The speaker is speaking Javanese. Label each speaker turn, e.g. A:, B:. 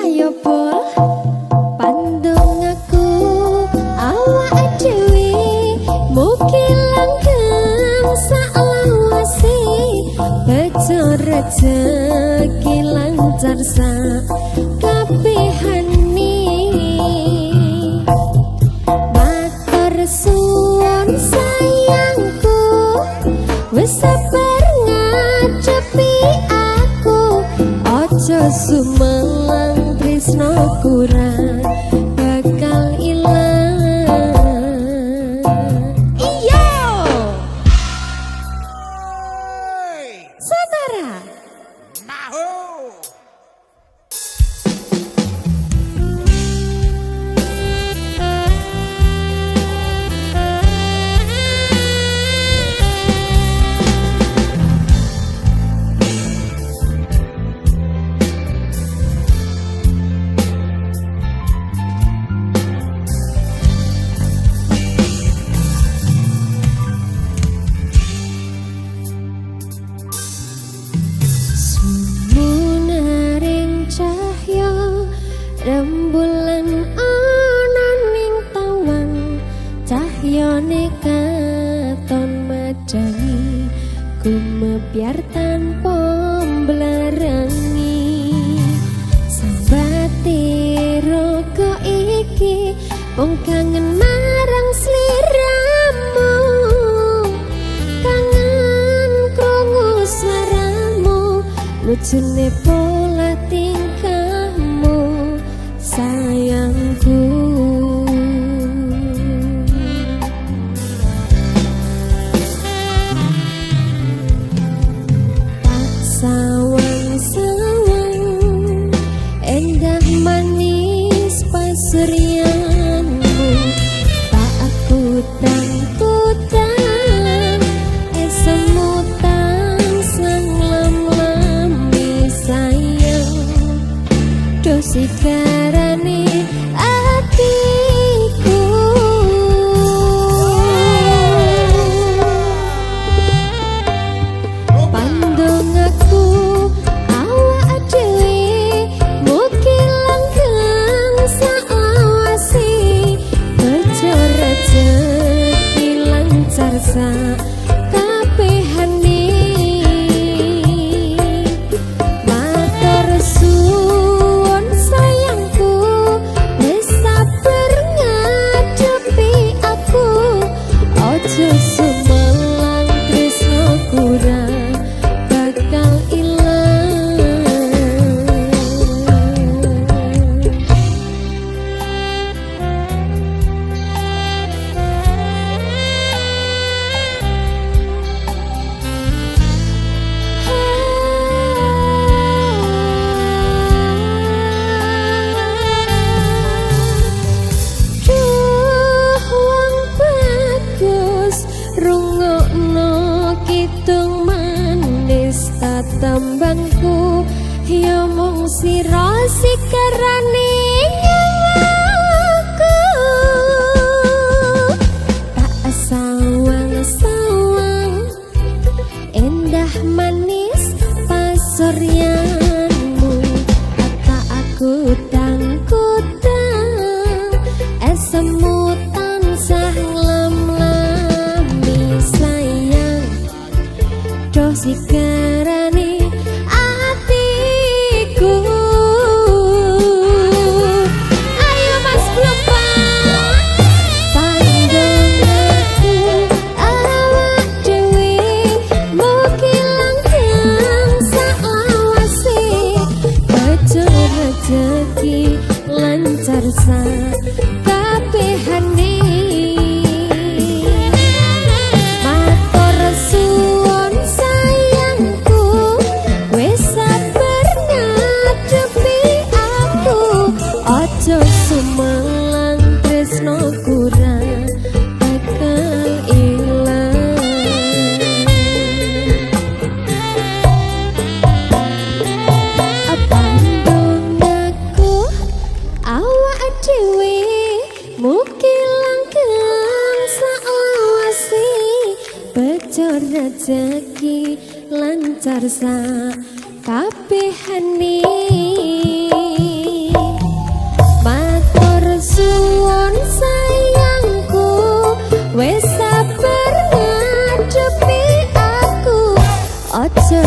A: Ayo pol pandung aku awak dhewe mugi langgeng saklawase bejo rezeki lancar sakabehane matur suwun sayangku wis sabar ngadepi aku aja sumelang tresno kurang bakal ilang iyo saudara
B: mahu
A: rembulan ana ning tawang cahyane katon madani gumebyar tanpa mblarangi sambate raga iki wong kangen marang sliramu kangen krungu swaramu lucune pola tingkahmu sayangku tak sawang-sawang endah manis pasurianmu tak aku tangkutan semutan sang lam-lami sayang dosi karane atiku pandung aku awak dhewe mugi langgeng saklawase bejo rezeki lancar sakabehane matur suwun sayangku wis sabar ngadepi aku aja sumelang tresno kurang bakal ilang duh wong bagus rungokno kidung manis tatambangku ya mung sira sikarane nyawaku tak sawang-sawang endah manis pasuryanmu tak aku tangkutan semutan sang lam-lami sayang dosi karane atiku ayo mas Global pandung aku awak dhewe mugi langgeng saklawase bejo rezeki lancar sakabehane matur suwun sayangku wis sabar ngadepi aku aja sumelang tresno kurang bakal ilang pandung aku awak dhewe mugi langgeng saklawase bejo rezeki lancar sakabehane suwon sayangku, wes sabar ngadepi aku, ojo